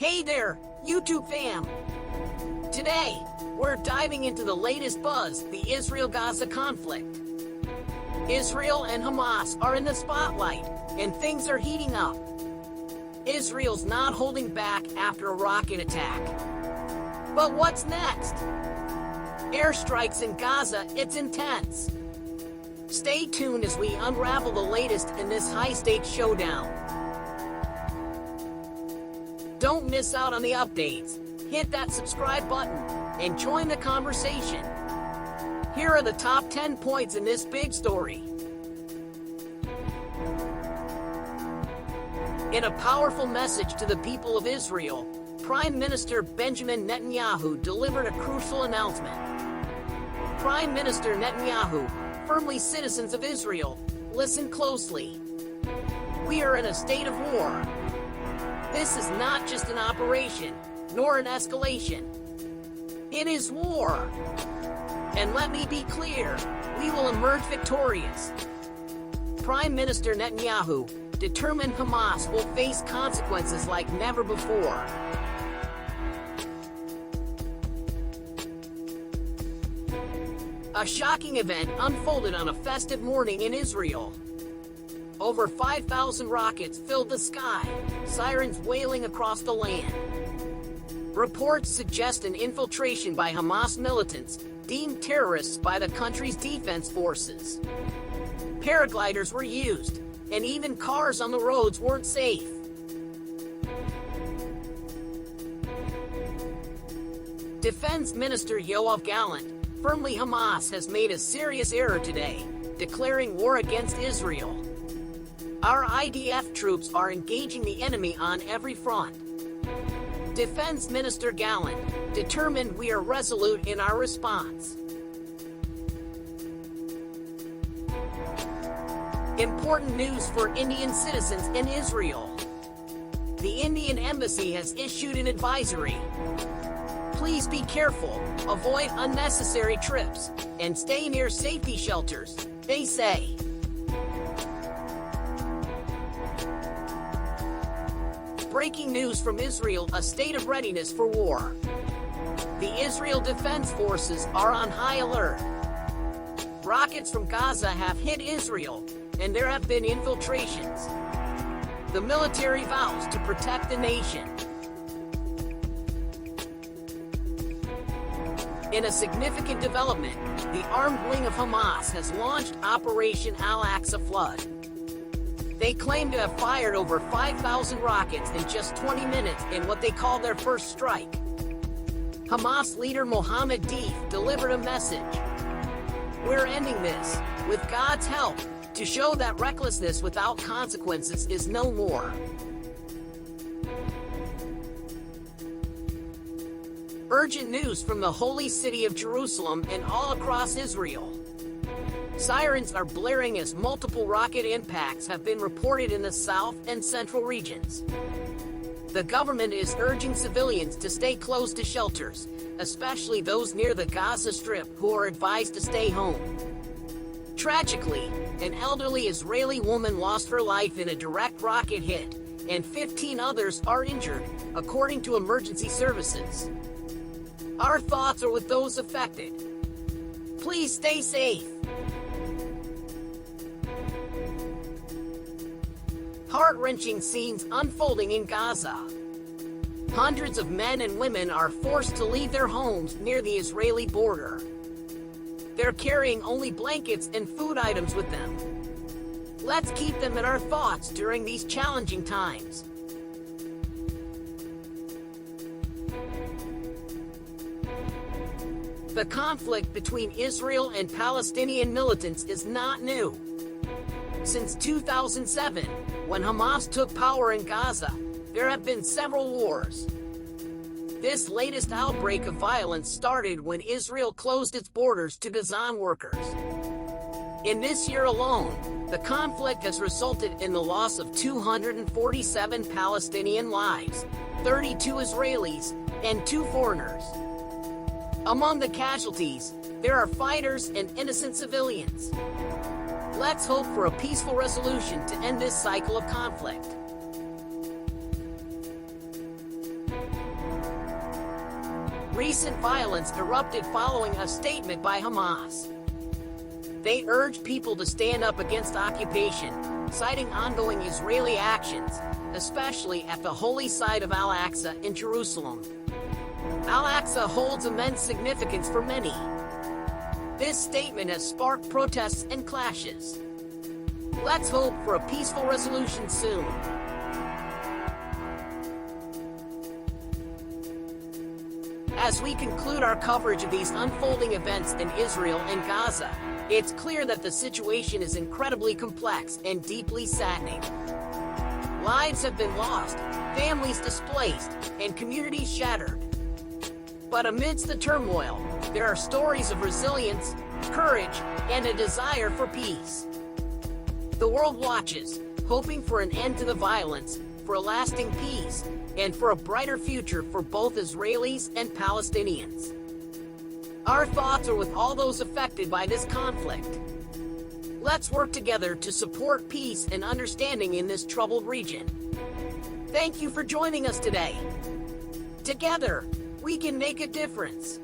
Hey there, YouTube fam! Today, we're diving into the latest buzz, the Israel-Gaza conflict. Israel and Hamas are in the spotlight, and things are heating up. Israel's not holding back after a rocket attack. But what's next? Airstrikes in Gaza, it's intense. Stay tuned as we unravel the latest in this high-stakes showdown. Don't miss out on the updates. Hit that subscribe button and join the conversation. Here are the top 10 points in this big story. In a powerful message to the people of Israel, Prime Minister Benjamin Netanyahu delivered a crucial announcement. Prime Minister Netanyahu, firmly citizens of Israel, listen closely. We are in a state of war. This is not just an operation, nor an escalation. It is war. And let me be clear, we will emerge victorious. Prime Minister Netanyahu determined Hamas will face consequences like never before. A shocking event unfolded on a festive morning in Israel. Over 5,000 rockets filled the sky, sirens wailing across the land. Reports suggest an infiltration by Hamas militants, deemed terrorists by the country's defense forces. Paragliders were used, and even cars on the roads weren't safe. Defense Minister Yoav Gallant, firmly Hamas has made a serious error today, declaring war against Israel. Our IDF troops are engaging the enemy on every front. Defense Minister Gallant determined we are resolute in our response. Important news for Indian citizens in Israel. The Indian Embassy has issued an advisory. Please be careful, avoid unnecessary trips, and stay near safety shelters, they say. Breaking news from Israel, a state of readiness for war. The Israel Defense Forces are on high alert. Rockets from Gaza have hit Israel, and there have been infiltrations. The military vows to protect the nation. In a significant development, the armed wing of Hamas has launched Operation Al-Aqsa Flood. They claim to have fired over 5,000 rockets in just 20 minutes in what they call their first strike. Hamas leader Mohammed Deif delivered a message. We're ending this, with God's help, to show that recklessness without consequences is no more. Urgent news from the holy city of Jerusalem and all across Israel. Sirens are blaring as multiple rocket impacts have been reported in the south and central regions. The government is urging civilians to stay close to shelters, especially those near the Gaza Strip who are advised to stay home. Tragically, an elderly Israeli woman lost her life in a direct rocket hit, and 15 others are injured, according to emergency services. Our thoughts are with those affected. Please stay safe. Heart-wrenching scenes unfolding in Gaza. Hundreds of men and women are forced to leave their homes near the Israeli border. They're carrying only blankets and food items with them. Let's keep them in our thoughts during these challenging times. The conflict between Israel and Palestinian militants is not new. Since 2007, when Hamas took power in Gaza, there have been several wars. This latest outbreak of violence started when Israel closed its borders to Gazan workers. In this year alone, the conflict has resulted in the loss of 247 Palestinian lives, 32 Israelis, and 2 foreigners. Among the casualties, there are fighters and innocent civilians. Let's hope for a peaceful resolution to end this cycle of conflict. recent violence erupted following a statement by Hamas. They urged people to stand up against occupation, citing ongoing Israeli actions, especially at the holy site of Al-Aqsa in Jerusalem. Al-Aqsa holds immense significance for many. This statement has sparked protests and clashes. Let's hope for a peaceful resolution soon. As we conclude our coverage of these unfolding events in Israel and Gaza, it's clear that the situation is incredibly complex and deeply saddening. Lives have been lost, families displaced, and communities shattered. But amidst the turmoil, there are stories of resilience, courage, and a desire for peace. The world watches, hoping for an end to the violence, for a lasting peace, and for a brighter future for both Israelis and Palestinians. Our thoughts are with all those affected by this conflict. Let's work together to support peace and understanding in this troubled region. Thank you for joining us today. Together, we can make a difference.